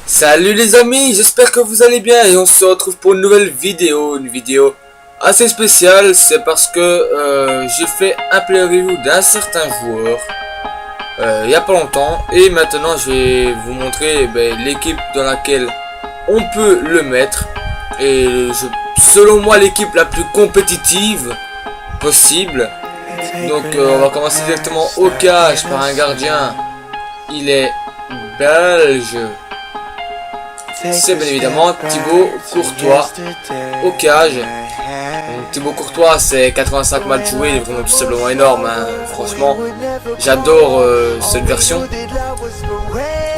Salut les amis, j'espère que vous allez bien et on se retrouve pour une nouvelle vidéo, assez spéciale. C'est parce que j'ai fait un play review d'un certain joueur il y a pas longtemps et maintenant je vais vous montrer l'équipe dans laquelle on peut le mettre et selon moi l'équipe la plus compétitive possible. Donc on va commencer directement au cage par un gardien. Il est belge. C'est bien évidemment Thibaut Courtois au cage. Donc, Thibaut Courtois, c'est 85 matchs joués, il est vraiment tout simplement énorme, hein. Franchement, j'adore cette version.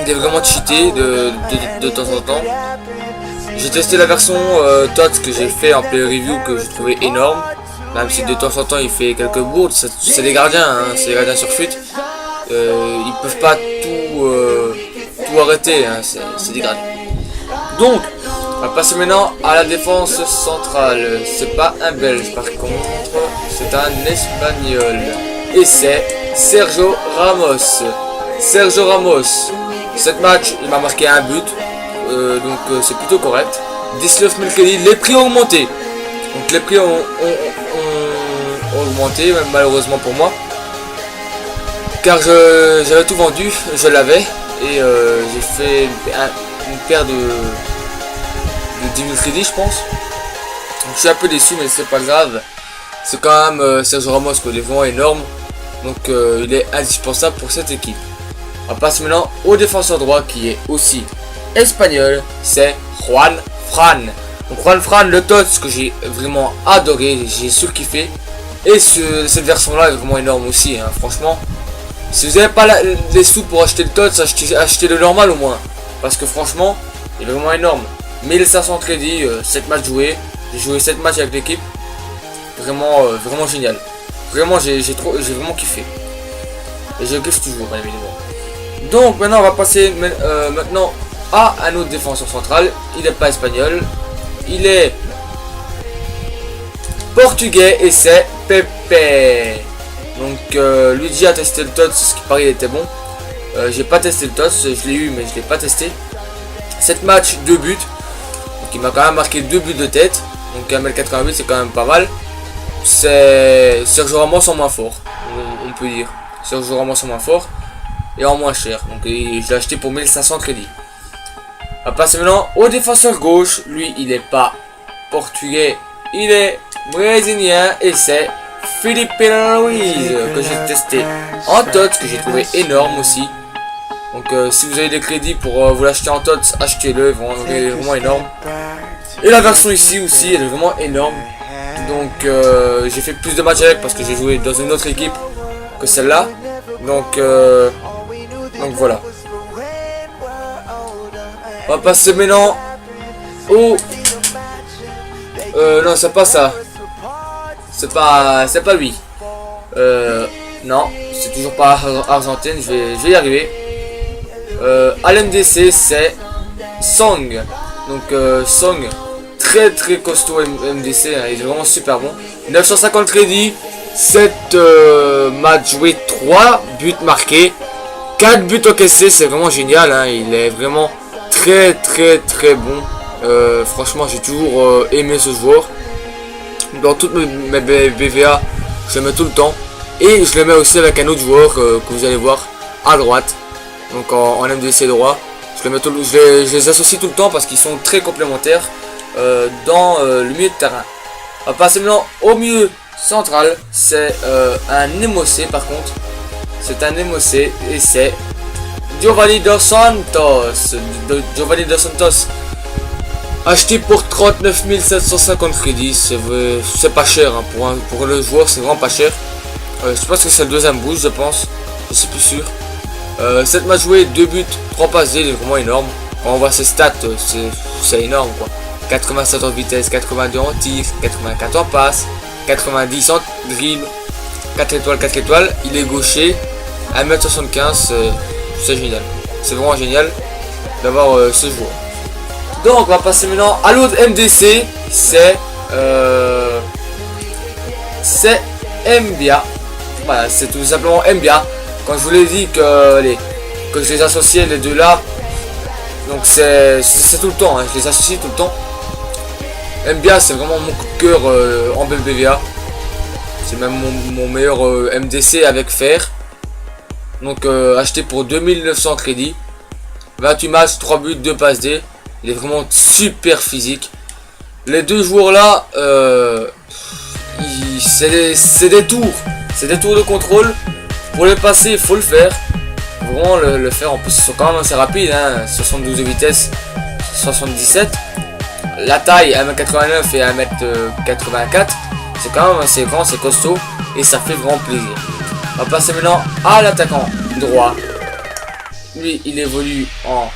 Il est vraiment cheaté de temps en temps. J'ai testé la version TOTS que j'ai fait en play review que j'ai trouvé énorme. Même si de temps en temps il fait quelques bourdes, c'est des gardiens, hein, c'est des gardiens sur fuite. Ils peuvent pas tout arrêter, hein, c'est des gardiens. Donc, on va passer maintenant à la défense centrale. C'est pas un Belge par contre, c'est un Espagnol. Et c'est Sergio Ramos. Sergio Ramos, cette match, il m'a marqué un but. Donc c'est plutôt correct. 19 000 crédits, les prix ont augmenté. Donc les prix ont augmenté, même malheureusement pour moi. Car j'avais tout vendu, je l'avais. Et j'ai fait une paire de 10 000 crédits je pense. Donc, je suis un peu déçu mais c'est pas grave. C'est quand même Sergio Ramos que les vents énorme. Donc il est indispensable pour cette équipe. On passe maintenant au défenseur droit qui est aussi espagnol. C'est Juan Fran. Donc Juan Fran, le TOTS que j'ai vraiment adoré, j'ai surkiffé. Et cette version là est vraiment énorme aussi, hein, franchement. Si vous n'avez pas les sous pour acheter le TOTS, achetez le normal au moins. Parce que franchement, il est vraiment énorme. 1500 crédits, 7 matchs joués. J'ai joué 7 matchs avec l'équipe. Vraiment, vraiment génial. Vraiment, j'ai vraiment kiffé. Et je kiffe toujours, bien évidemment. Donc maintenant, on va passer maintenant à un autre défenseur central. Il n'est pas espagnol. Il est portugais et c'est Pepe. Donc Luigi a testé le TOTS, ce qui paraît il était bon. J'ai pas testé le TOTS, je l'ai eu mais je l'ai pas testé. 7 matchs, 2 buts. Donc il m'a quand même marqué 2 buts de tête. Donc 1m88 c'est quand même pas mal. C'est Sergio Ramos en moins fort, on peut dire. Sergio Ramos en moins fort et en moins cher. Donc je l'ai acheté pour 1500 crédits. On va passer maintenant au défenseur gauche. Lui il n'est pas portugais, il est brésilien et c'est Filipe Luis que j'ai testé en TOTS, que j'ai trouvé énorme aussi. Donc si vous avez des crédits pour vous l'acheter en TOTS, achetez-le, il est vraiment énorme. Et la version ici aussi, elle est vraiment énorme. Donc j'ai fait plus de matchs avec parce que j'ai joué dans une autre équipe que celle-là. Donc voilà. On va passer maintenant au... non, c'est pas ça. C'est pas lui. Non, c'est toujours pas Argentine, je vais y arriver. À l'MDC, c'est Song. Donc Song, très costaud MDC, hein, il est vraiment super bon. 950 crédits, 7 matchs joués, 3 buts marqués, 4 buts encaissés, c'est vraiment génial, hein, il est vraiment très bon. Franchement, j'ai toujours aimé ce joueur. Dans toutes mes BVA, je le mets tout le temps. Et je le mets aussi avec un autre joueur que vous allez voir à droite. Donc en MDC droit. Je les associe tout le temps parce qu'ils sont très complémentaires dans le milieu de terrain. On va passer maintenant au milieu central. C'est un Émossé par contre. C'est un Émossé et c'est Giovanni Dos Santos. Giovanni Dos Santos. Acheté pour 39 750 crédits, c'est pas cher, hein. Pour le joueur c'est vraiment pas cher. Je pense que c'est le deuxième boost, je pense, je suis plus sûr. 7 matchs joués, 2 buts, 3 passes, il est vraiment énorme. Quand on voit ses stats, c'est énorme quoi. 87 en vitesse, 82 en tir, 84 en passe, 90 en dribble, 4 étoiles, 4 étoiles. Il est gaucher, 1m75, c'est génial. C'est vraiment génial d'avoir ce joueur. Donc on va passer maintenant à l'autre MDC, c'est Mbia. Voilà, c'est tout simplement NBA. Quand je vous l'ai dit que je les associais les deux là, donc c'est tout le temps, hein, je les associe tout le temps. NBA c'est vraiment mon coup de cœur en BBVA. C'est même mon meilleur MDC avec fer. Donc acheté pour 2900 crédits. 28 matchs, 3 buts, 2 passes D. Il est vraiment super physique. Les deux joueurs là, c'est des tours. C'est des tours de contrôle. Pour les passer, il faut le faire. Vraiment le faire. En plus, ils sont quand même assez rapides. Hein, 72 de vitesse, 77. La taille 1m89 et 1m84. C'est quand même assez grand, c'est costaud. Et ça fait vraiment plaisir. On va passer maintenant à l'attaquant droit. Lui, il évolue en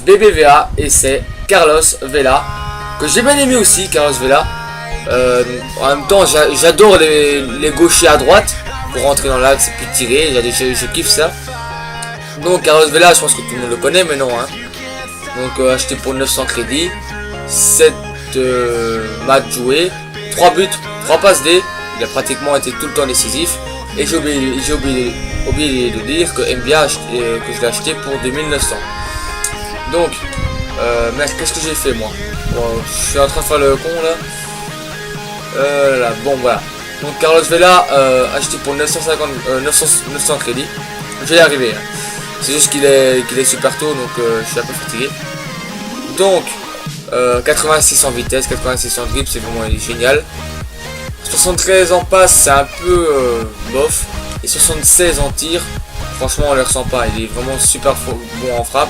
BBVA et c'est Carlos Vela. Que j'ai bien aimé aussi, Carlos Vela. En même temps, j'adore les gauchers à droite. Pour rentrer dans l'axe et puis tirer. Je kiffe ça. Donc, Carlos Vela, je pense que tout le monde le connaît, mais non. Hein. Donc, acheté pour 900 crédits. 7 matchs joués. 3 buts, 3 passes D. Il a pratiquement été tout le temps décisif. Et j'ai oublié de dire que NBA, que je l'ai acheté pour 2900. Donc, mais qu'est-ce que j'ai fait moi? Bon, je suis en train de faire le con là. Bon voilà. Donc Carlos Vela, acheté pour 900 crédits. Je vais y arriver. Hein. C'est juste qu'il est super tôt, donc je suis un peu fatigué. Donc, 86 en vitesse, 86 en dribble, c'est vraiment génial. 73 en passe, c'est un peu bof. Et 76 en tir, franchement on ne le ressent pas. Il est vraiment super bon en frappe.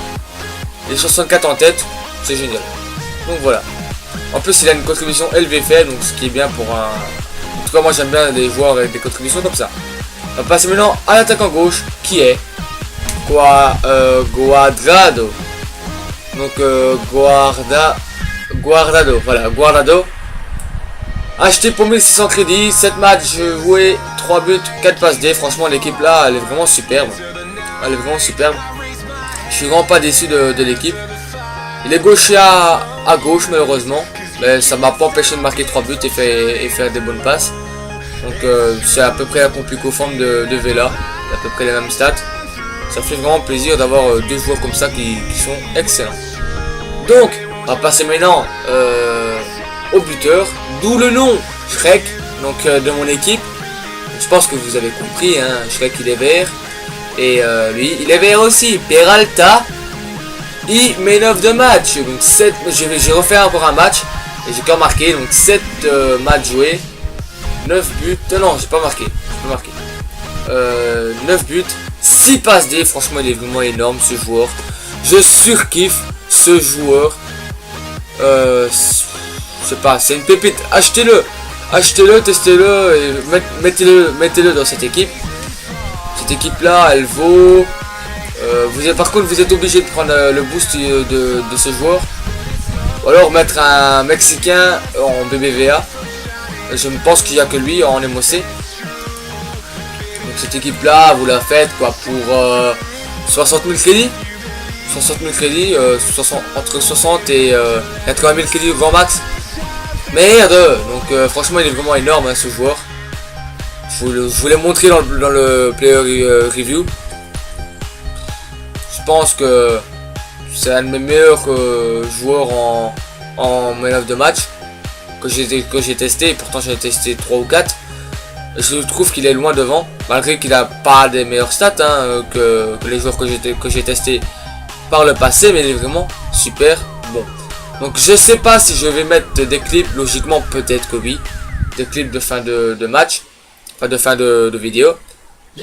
Et 64 en tête, c'est génial. Donc voilà. En plus il a une contribution LVFL, donc ce qui est bien pour un... En tout cas moi j'aime bien les joueurs avec des contributions comme ça. On va passer maintenant à l'attaquant gauche qui est Guardado. Donc Guardado, voilà, Guardado. Acheté pour 1600 crédits, 7 matchs joués, 3 buts, 4 passes D. Franchement l'équipe là elle est vraiment superbe. Elle est vraiment superbe. Je suis vraiment pas déçu de l'équipe. Il est gaucher à gauche malheureusement. Mais ça m'a pas empêché de marquer 3 buts et faire des bonnes passes. Donc c'est à peu près la complique forme de Vela. Il a à peu près les mêmes stats. Ça fait vraiment plaisir d'avoir deux joueurs comme ça qui sont excellents. Donc on va passer maintenant au buteur. D'où le nom Shrek donc, de mon équipe. Je pense que vous avez compris. Hein, Shrek il est vert. Et lui il est vert aussi. Peralta. Il met 9 de match. Donc 7. J'ai refait encore un match. Et j'ai quand marqué. Donc 7 matchs joués. 9 buts. Non, j'ai pas marqué. 9 buts. 6 passes D. Franchement il est vraiment énorme ce joueur. Je surkiffe ce joueur. Je sais pas, c'est une pépite. Achetez-le, testez-le et mettez-le dans cette équipe. Cette équipe là, elle vaut. Par contre, vous êtes obligé de prendre le boost de ce joueur. Ou alors mettre un Mexicain en BBVA. Je ne pense qu'il n'y a que lui en MOC. Donc cette équipe là, vous la faites quoi pour 60 000 crédits. 60 000 crédits, entre 60 et 80 000 crédits au grand max. Merde. Donc franchement il est vraiment énorme hein, ce joueur. Je vous l'ai montré dans le player review. Je pense que c'est un de mes meilleurs joueurs en man of the match que j'ai testé. Et pourtant j'en ai testé 3 ou 4. Je trouve qu'il est loin devant, malgré qu'il n'a pas des meilleures stats hein, que les joueurs que j'ai testé par le passé, mais il est vraiment super bon. Donc je sais pas si je vais mettre des clips, logiquement peut-être que oui, des clips de fin de match, enfin de fin de vidéo.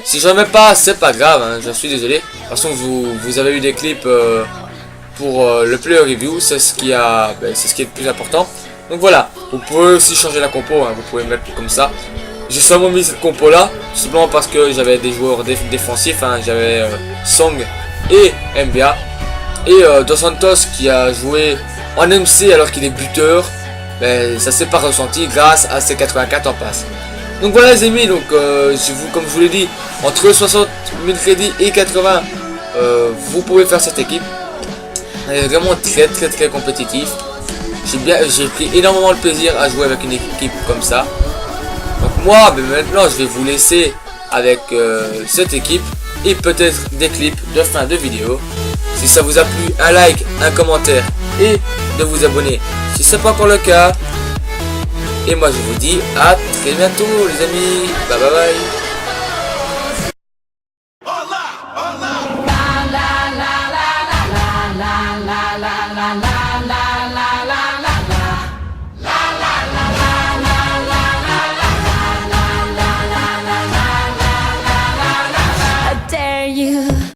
Si je mets pas, c'est pas grave, hein, je suis désolé. De toute façon vous avez eu des clips pour le player review, c'est ce qui est le plus important. Donc voilà, vous pouvez aussi changer la compo, hein, vous pouvez mettre comme ça. J'ai seulement mis cette compo là, simplement parce que j'avais des joueurs défensifs, hein, j'avais Song et NBA. Et Dos Santos qui a joué en MC alors qu'il est buteur, ben, ça s'est pas ressenti grâce à ses 84 en passe. Donc voilà les amis, donc comme je vous l'ai dit, entre 60 000 crédits et 80, vous pouvez faire cette équipe. Elle est vraiment très compétitive. J'ai pris énormément de plaisir à jouer avec une équipe comme ça. Donc moi, ben maintenant, je vais vous laisser avec cette équipe et peut-être des clips de fin de vidéo. Si ça vous a plu, un like, un commentaire et de vous abonner si ce n'est pas encore le cas. Et moi, je vous dis à très bientôt, les amis. Bye bye bye. La la la la la la la la la la la.